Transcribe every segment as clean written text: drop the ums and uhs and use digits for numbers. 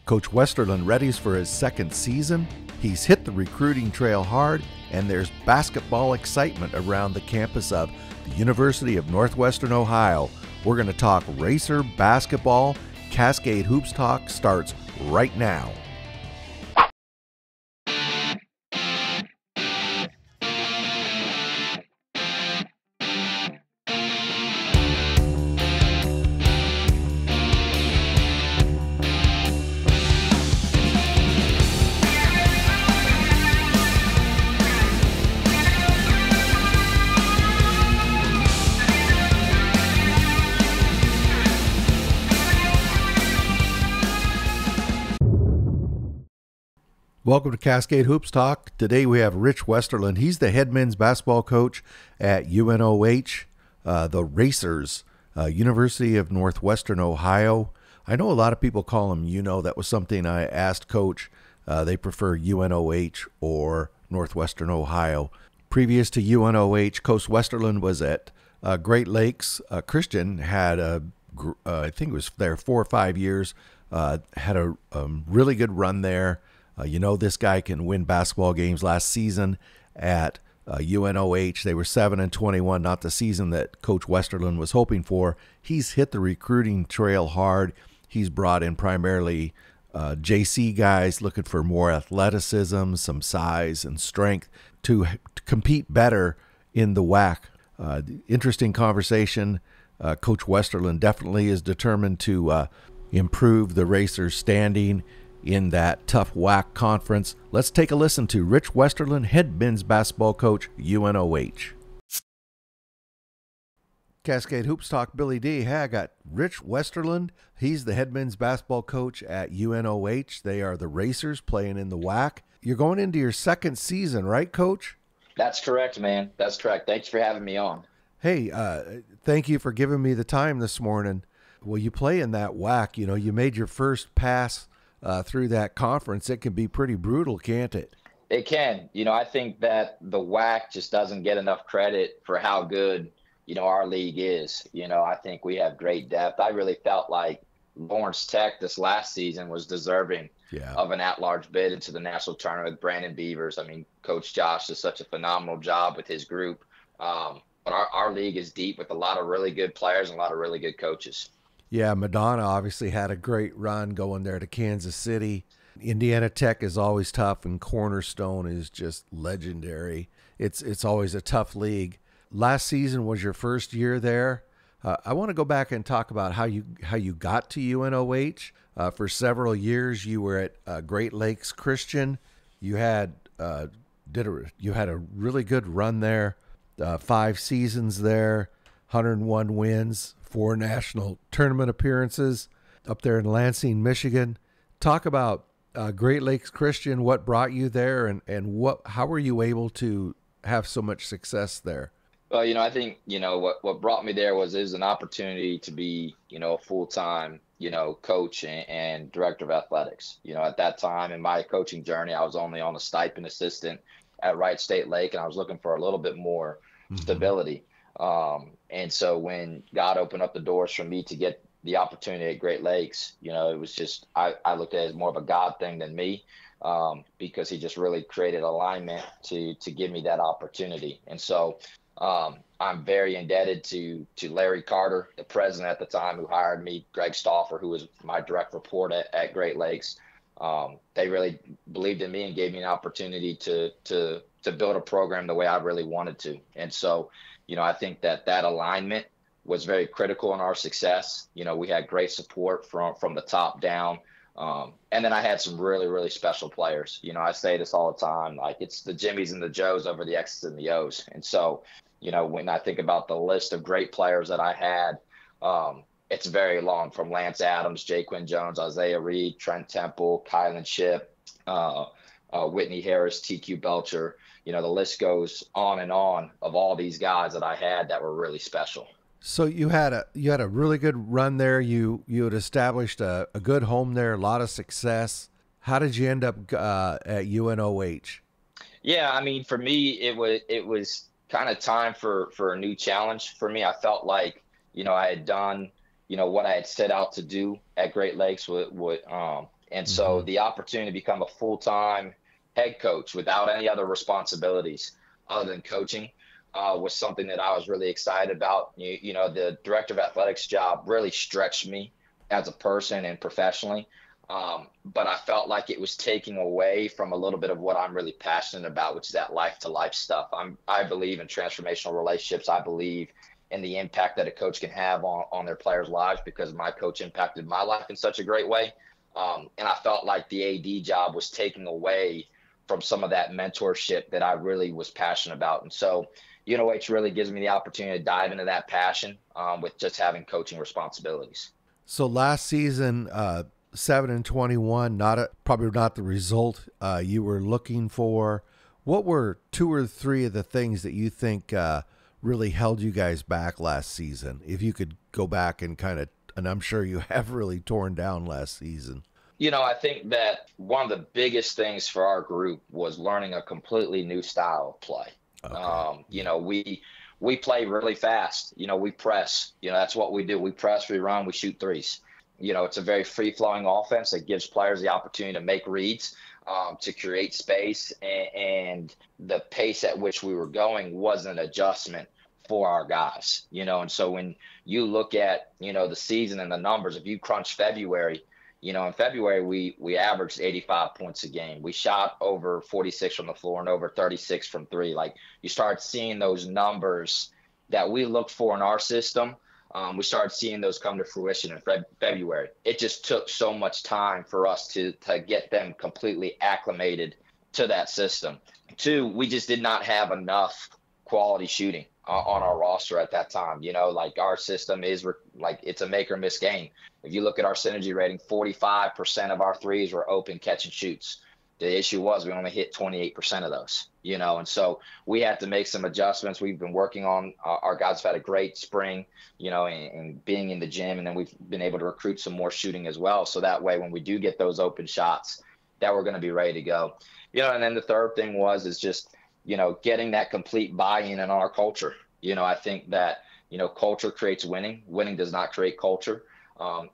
Coach Westerlund readies for his second season. He's hit the recruiting trail hard, and there's basketball excitement around the campus of the University of Northwestern Ohio. We're going to talk Racer basketball. Cascade Hoops Talk starts right now. Welcome to Cascade Hoops Talk. Today we have Rich Westerlund. He's the head men's basketball coach at UNOH, the Racers, University of Northwestern Ohio. I know a lot of people call them UNO. That was something I asked Coach. They prefer UNOH or Northwestern Ohio. Previous to UNOH, Coach Westerlund was at Great Lakes Christian, had I think it was there 4 or 5 years, had a really good run there. This guy can win basketball games. Last season at UNOH, they were 7-21, not the season that Coach Westerlund was hoping for. He's hit the recruiting trail hard. He's brought in primarily JC guys looking for more athleticism, some size and strength to compete better in the WAC. Interesting conversation. Coach Westerlund definitely is determined to improve the Racers' standing in that tough WAC conference. Let's take a listen to Rich Westerlund, head men's basketball coach, UNOH. Cascade Hoops Talk, Billy D. Hey, I got Rich Westerlund. He's the head men's basketball coach at UNOH. They are the Racers playing in the WAC. You're going into your second season, right, Coach? That's correct, man. That's correct. Thanks for having me on. Hey, thank you for giving me the time this morning. Well, you play in that WAC. You made your first pass through that conference. It can be pretty brutal, can't it? It can. I think that the WAC just doesn't get enough credit for how good, our league is. I think we have great depth. I really felt like Lawrence Tech this last season was deserving of an at-large bid into the national tournament with Brandon Beavers. I mean, Coach Josh does such a phenomenal job with his group. But our league is deep with a lot of really good players and a lot of really good coaches. Yeah, Madonna obviously had a great run going there to Kansas City. Indiana Tech is always tough, and Cornerstone is just legendary. It's always a tough league. Last season was your first year there. I want to go back and talk about how you got to UNOH. For several years, you were at Great Lakes Christian. You had a really good run there, 5 seasons there, 101 wins. 4 national tournament appearances up there in Lansing, Michigan. Talk about Great Lakes Christian, what brought you there, and how were you able to have so much success there? Well, I think, what brought me there was an opportunity to be, a full-time, coach and director of athletics. At that time in my coaching journey, I was only on a stipend assistant at Wright State Lake, and I was looking for a little bit more stability. And so when God opened up the doors for me to get the opportunity at Great Lakes, it was just, I looked at it as more of a God thing than me, because he just really created alignment to give me that opportunity. And so, I'm very indebted to Larry Carter, the president at the time, who hired me, Greg Stauffer, who was my direct report at Great Lakes. They really believed in me and gave me an opportunity to build a program the way I really wanted to. And so, I think that alignment was very critical in our success. We had great support from the top down. And then I had some really, really special players. I say this all the time, like it's the Jimmies and the Joes over the X's and the O's. And so, when I think about the list of great players that I had, it's very long, from Lance Adams, Jaquin Jones, Isaiah Reed, Trent Temple, Kylan Shipp, Whitney Harris, TQ Belcher. The list goes on and on of all these guys that I had that were really special. So you had a really good run there. You had established a good home there, a lot of success. How did you end up at UNOH? Yeah, I mean, for me, it was kind of time for a new challenge for me. I felt like, I had done, what I had set out to do at Great Lakes with And so the opportunity to become a full-time head coach without any other responsibilities other than coaching was something that I was really excited about. You know, the director of athletics job really stretched me as a person and professionally. But I felt like it was taking away from a little bit of what I'm really passionate about, which is that life-to-life stuff. I believe in transformational relationships. I believe in the impact that a coach can have on their players' lives, because my coach impacted my life in such a great way. And I felt like the AD job was taking away from some of that mentorship that I really was passionate about. And so UNOH really gives me the opportunity to dive into that passion with just having coaching responsibilities. So last season, 7-21, probably not the result you were looking for. What were 2 or 3 of the things that you think really held you guys back last season? If you could go back and and I'm sure you have really torn down last season. You know, I think that one of the biggest things for our group was learning a completely new style of play. Okay. You know, we play really fast. You know, we press. You know, that's what we do. We press, we run, we shoot threes. You know, it's a very free-flowing offense that gives players the opportunity to make reads, to create space, and the pace at which we were going was an adjustment for our guys. You know, and so when you look at, you know, the season and the numbers, if you crunch February, you know, in February, we averaged 85 points a game. We shot over 46 from the floor and over 36 from three. Like, you start seeing those numbers that we look for in our system. We started seeing those come to fruition in February. It just took so much time for us to get them completely acclimated to that system. 2, we just did not have enough quality shooting on our roster at that time. You know, like, our system is like, it's a make or miss game. If you look at our synergy rating, 45% of our threes were open catch and shoots. The issue was we only hit 28% of those, you know, and so we had to make some adjustments. We've been working on, our guys have had a great spring, you know, and being in the gym, and then we've been able to recruit some more shooting as well. So that way, when we do get those open shots, that we're going to be ready to go. You know, and then the third thing is just, you know, getting that complete buy-in in our culture. You know, I think that, you know, culture creates winning. Winning does not create culture.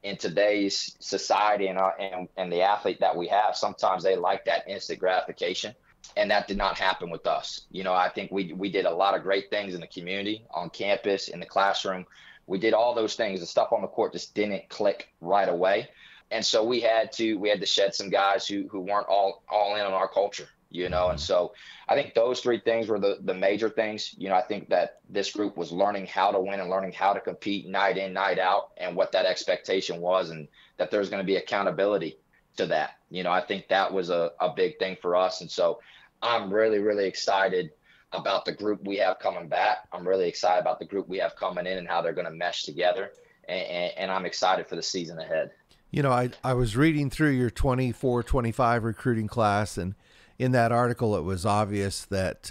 In today's society and the athlete that we have, sometimes they like that instant gratification, and that did not happen with us. You know, I think we did a lot of great things in the community, on campus, in the classroom. We did all those things. The stuff on the court just didn't click right away, and so we had to shed some guys who weren't all in on our culture. You know, and so I think those 3 things were the major things. You know, I think that this group was learning how to win and learning how to compete night in, night out, and what that expectation was, and that there's going to be accountability to that. You know, I think that was a big thing for us. And so I'm really, really excited about the group we have coming back. I'm really excited about the group we have coming in and how they're going to mesh together. And I'm excited for the season ahead. You know, I was reading through your 24-25 recruiting class, and in that article, it was obvious that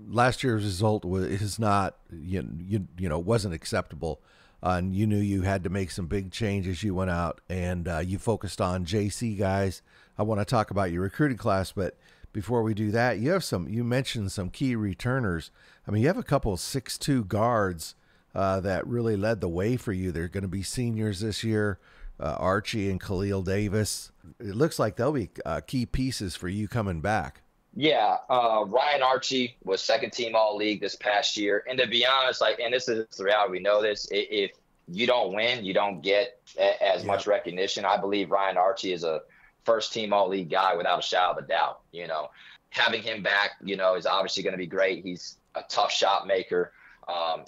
last year's result is not, wasn't acceptable, and you knew you had to make some big changes. You went out and you focused on JC guys. I want to talk about your recruiting class, but before we do that, you mentioned some key returners. I mean, you have a couple of 6'2" guards that really led the way for you. They're going to be seniors this year. Archie and Khalil Davis. It looks like they'll be key pieces for you coming back. Yeah, Ryan Archie was second team All-League this past year. And to be honest, and this is the reality, we know this, if you don't win, you don't get as much recognition. I believe Ryan Archie is a first team All-League guy without a shadow of a doubt. You know, having him back, you know, is obviously going to be great. He's a tough shot maker.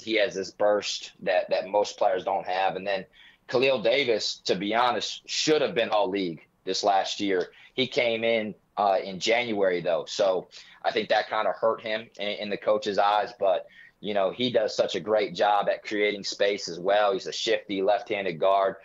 He has this burst that most players don't have. And then Khalil Davis, to be honest, should have been All-League this last year. He came in January, though. So I think that kind of hurt him in the coach's eyes. But, you know, he does such a great job at creating space as well. He's a shifty left-handed guard.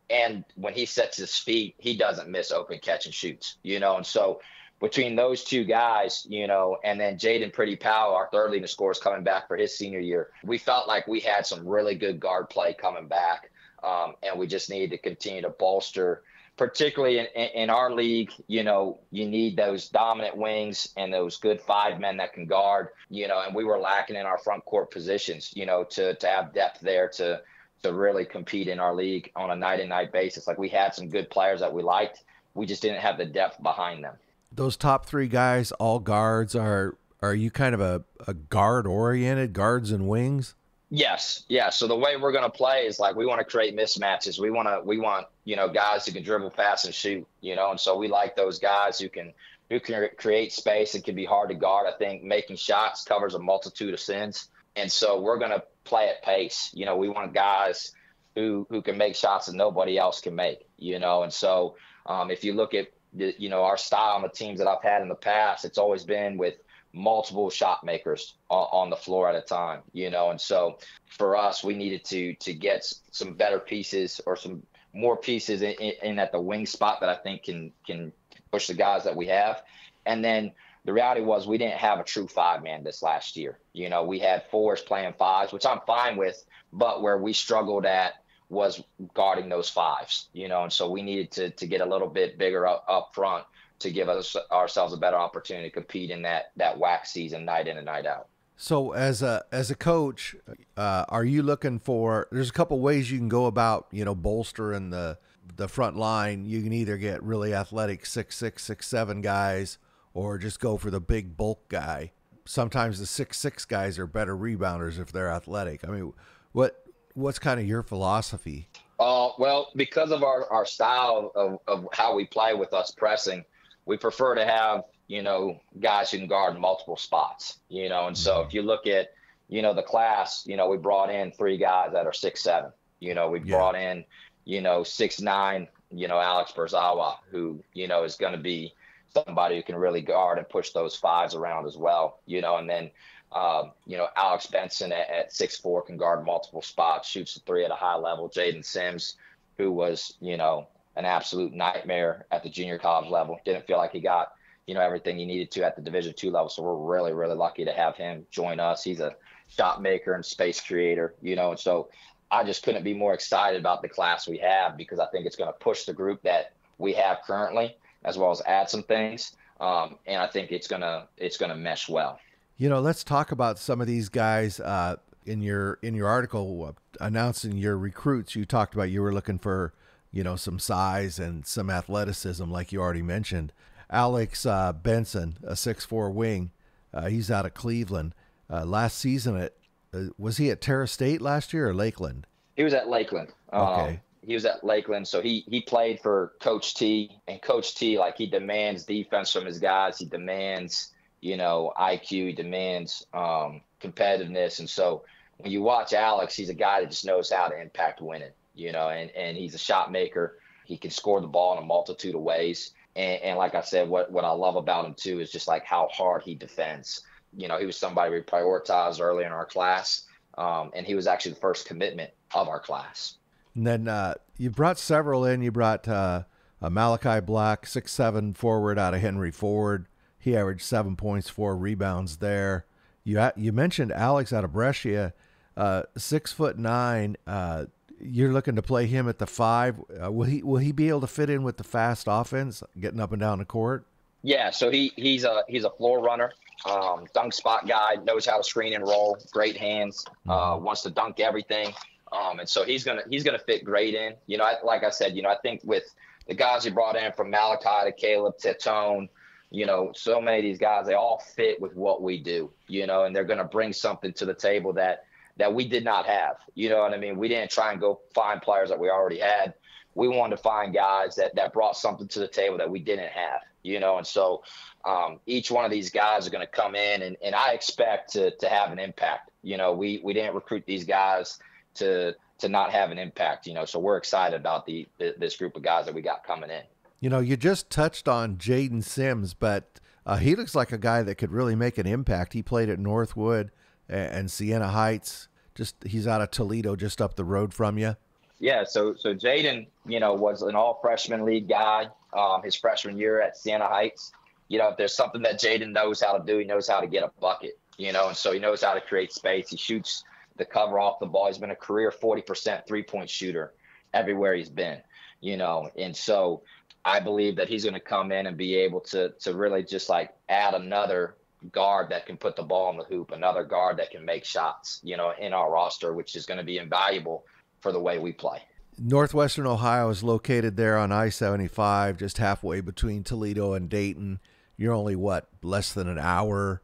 And when he sets his feet, he doesn't miss open catch and shoots, you know. And so between those 2 guys, you know, and then Jaden Pretty Powell, our third leading scorer, is coming back for his senior year, we felt like we had some really good guard play coming back. And we just need to continue to bolster, particularly in our league. You know, you need those dominant wings and those good 5 men that can guard, you know, and we were lacking in our front court positions, you know, to have depth there to really compete in our league on a night-and-night basis. Like, we had some good players that we liked, We just didn't have the depth behind them. Those top three guys, all guards, are you kind of a guard oriented, guards and wings? Yes, yeah. So the way we're going to play is like we want to create mismatches. We want guys who can dribble, pass, and shoot. And so we like those guys who can create space and can be hard to guard. I think making shots covers a multitude of sins, and so we're going to play at pace. We want guys who can make shots that nobody else can make. And so if you look at our style and the teams that I've had in the past, it's always been with multiple shot makers on the floor at a time, and so for us, we needed to get some better pieces or some more pieces in at the wing spot that I think can push the guys that we have. And then the reality was we didn't have a true 5-man this last year. We had 4s playing 5s, which I'm fine with, but where we struggled at was guarding those 5s, and so we needed to get a little bit bigger up front to give ourselves a better opportunity to compete in that WAC season night in and night out. So as a coach, are you looking for, there's a couple ways you can go about, bolstering the front line. You can either get really athletic 6'6", 6'7" guys, or just go for the big bulk guy. Sometimes the 6'6" guys are better rebounders if they're athletic. I mean, what's kind of your philosophy? Well, because of our style of how we play with us pressing, we prefer to have, guys who can guard multiple spots, and so if you look at, the class, we brought in 3 guys that are 6'7", we brought in, 6'9", Alex Berzawa, who, is going to be somebody who can really guard and push those 5s around as well, and then, Alex Benson at 6'4" can guard multiple spots, shoots the 3 at a high level. Jaden Sims, who was, an absolute nightmare at the junior college level. Didn't feel like he got, everything he needed to at the Division II level. So we're really, really lucky to have him join us. He's a shot maker and space creator, and so I just couldn't be more excited about the class we have, because I think it's going to push the group that we have currently, as well as add some things. And I think it's going to mesh well. Let's talk about some of these guys. In your article announcing your recruits, you talked about you were looking for, some size and some athleticism, like you already mentioned. Alex Benson, a 6'4" wing, he's out of Cleveland. Last season was he at Terra State last year or Lakeland? He was at Lakeland. Okay. He was at Lakeland, so he played for Coach T, and Coach T, like, he demands defense from his guys. He demands, IQ, he demands competitiveness. And so when you watch Alex, he's a guy that just knows how to impact winning, and he's a shot maker. He can score the ball in a multitude of ways. And like I said, what I love about him too is just like how hard he defends. He was somebody we prioritized early in our class, and he was actually the first commitment of our class. And then you brought several in. You brought Malachi Black, 6'7" forward out of Henry Ford. He averaged 7 points, 4 rebounds there. You mentioned Alex out of Brescia, 6'9". You're looking to play him at the 5. Will he be able to fit in with the fast offense, getting up and down the court? Yeah, so he's a floor runner, dunk spot guy, knows how to screen and roll, great hands, wants to dunk everything, and so he's gonna fit great in. Like I said, I think with the guys you brought in, from Malachi to Caleb to Tone, so many of these guys, they all fit with what we do, and they're gonna bring something to the table that we did not have. You know what I mean? We didn't try and go find players that we already had. We wanted to find guys that brought something to the table that we didn't have, and so each one of these guys are going to come in, and I expect to have an impact. We didn't recruit these guys to not have an impact, so we're excited about this group of guys that we got coming in. You just touched on Jaden Sims, but he looks like a guy that could really make an impact. He played at Northwood and Siena Heights. He's out of Toledo, just up the road from you. Yeah, so Jaden, was an all-freshman league guy his freshman year at Siena Heights. If there's something that Jaden knows how to do, he knows how to get a bucket, and so he knows how to create space. He shoots the cover off the ball. He's been a career 40% three-point shooter everywhere he's been, and so I believe that he's going to come in and be able to really just like add another guard that can put the ball in the hoop, another guard that can make shots, in our roster, which is going to be invaluable for the way we play. Northwestern Ohio is located there on I-75, just halfway between Toledo and Dayton. You're only, less than an hour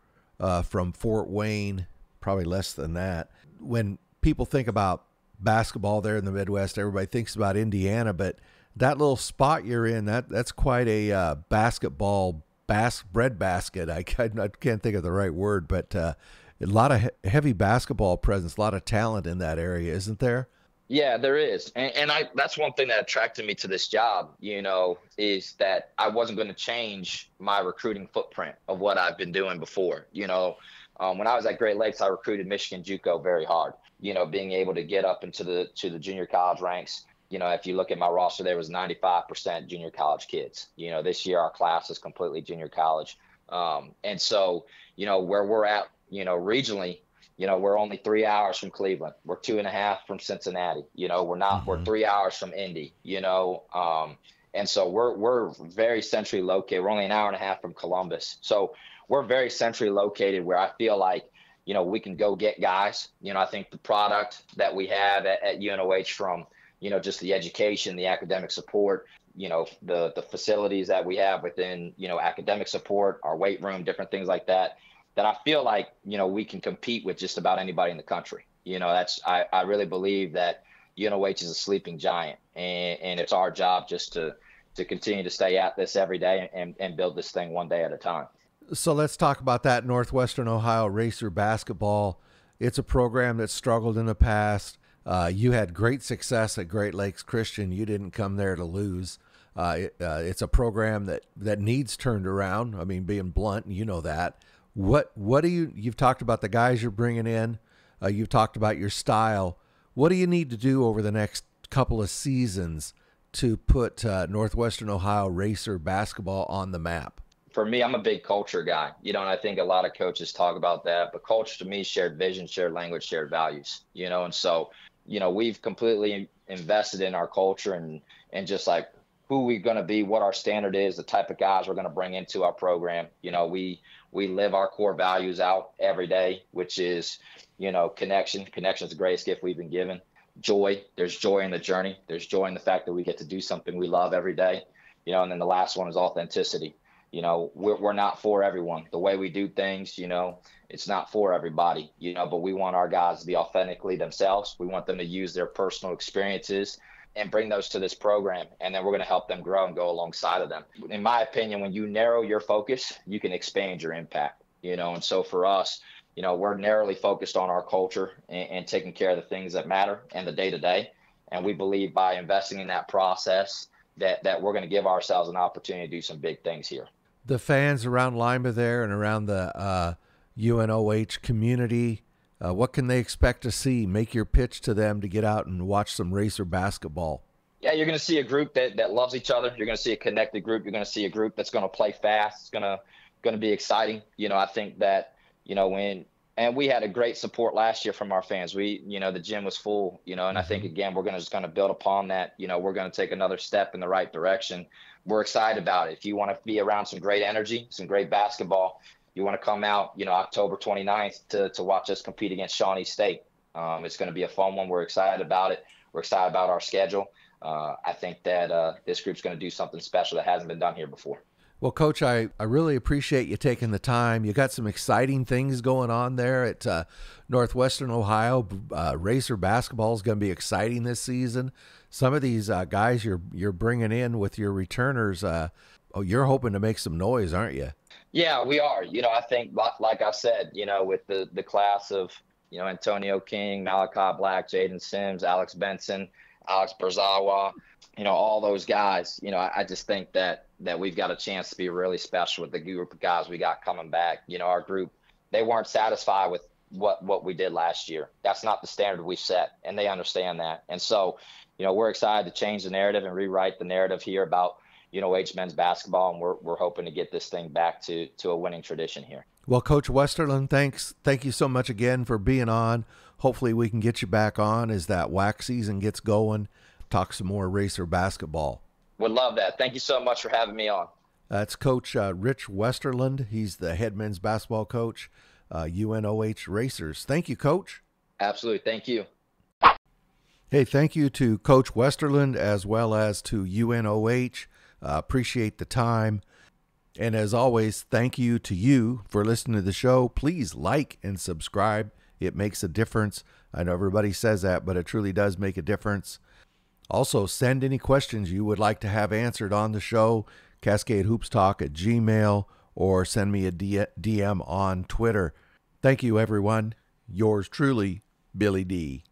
from Fort Wayne, probably less than that. When people think about basketball there in the Midwest, everybody thinks about Indiana, but that little spot you're in, that's quite a basketball breadbasket. I can't think of the right word, but a lot of heavy basketball presence, a lot of talent in that area, isn't there? Yeah, there is. And that's one thing that attracted me to this job, is that I wasn't going to change my recruiting footprint of what I've been doing before. When I was at Great Lakes, I recruited Michigan JUCO very hard, being able to get up into the junior college ranks. If you look at my roster, there was 95% junior college kids. This year our class is completely junior college. And so, where we're at, regionally, we're only 3 hours from Cleveland. We're 2.5 from Cincinnati. We're 3 hours from Indy, and so we're very centrally located. We're only an hour and a half from Columbus. So we're very centrally located where I feel like, we can go get guys. I think the product that we have at UNOH from, just the education, the academic support, the facilities that we have within, academic support, our weight room, different things like that I feel like, we can compete with just about anybody in the country. I really believe that UNOH is a sleeping giant, and it's our job just to continue to stay at this every day and build this thing one day at a time. So let's talk about that Northwestern Ohio Racer basketball. It's a program that struggled in the past. You had great success at Great Lakes Christian. You didn't come there to lose. It's a program that needs turned around. I mean, being blunt, that. What do you've talked about the guys you're bringing in. You've talked about your style. What do you need to do over the next couple of seasons to put Northwestern Ohio Racer basketball on the map? For me, I'm a big culture guy, and I think a lot of coaches talk about that, but culture to me, shared vision, shared language, shared values, and so, we've completely invested in our culture and just like who we're going to be, what our standard is, the type of guys we're going to bring into our program. We live our core values out every day, which is, connection. Connection is the greatest gift we've been given. Joy. There's joy in the journey. There's joy in the fact that we get to do something we love every day. And then the last one is authenticity. We're not for everyone. The way we do things, it's not for everybody, but we want our guys to be authentically themselves. We want them to use their personal experiences and bring those to this program. And then we're going to help them grow and go alongside of them. In my opinion, when you narrow your focus, you can expand your impact, and so for us, we're narrowly focused on our culture and taking care of the things that matter and the day to day. And we believe by investing in that process that we're going to give ourselves an opportunity to do some big things here. The fans around Lima there and around the UNOH community, what can they expect to see? Make your pitch to them to get out and watch some Racer basketball. Yeah, you're going to see a group that loves each other. You're going to see a connected group. You're going to see a group that's going to play fast. It's going to be exciting. I think that, and we had a great support last year from our fans. The gym was full, and I think, again, we're just going to build upon that. We're going to take another step in the right direction. We're excited about it. If you want to be around some great energy, some great basketball, you want to come out, October 29th to watch us compete against Shawnee State. It's going to be a fun one. We're excited about it. We're excited about our schedule. I think that this group's going to do something special that hasn't been done here before. Well, Coach, I really appreciate you taking the time. You got some exciting things going on there at Northwestern Ohio. Racer basketball is going to be exciting this season. Some of these guys you're bringing in with your returners, you're hoping to make some noise, aren't you? Yeah, we are. I think, like I said, with the class of, Antonio King, Malachi Black, Jaden Sims, Alex Benson, Alex Berzawa, all those guys, I just think that we've got a chance to be really special with the group of guys we got coming back. Our group, they weren't satisfied with what we did last year. That's not the standard we set, and they understand that. And so, we're excited to change the narrative and rewrite the narrative here about UNOH men's basketball, and we're hoping to get this thing back to a winning tradition here. Well, Coach Westerlund, thank you so much again for being on. Hopefully we can get you back on as that WAC season gets going, talk some more Racer basketball. Would love that. Thank you so much for having me on. That's Coach Rich Westerlund. He's the head men's basketball coach, UNOH Racers. Thank you, Coach. Absolutely. Thank you. Hey, thank you to Coach Westerlund as well as to UNOH. Appreciate the time. And as always, thank you to you for listening to the show. Please like and subscribe. It makes a difference. I know everybody says that, but it truly does make a difference. Also, send any questions you would like to have answered on the show, CascadeHoopsTalk@gmail.com, or send me a DM on Twitter. Thank you, everyone. Yours truly, Billy D.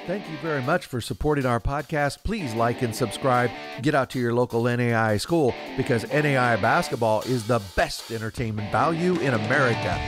Thank you very much for supporting our podcast. Please like and subscribe. Get out to your local NAI school, because NAI basketball is the best entertainment value in America.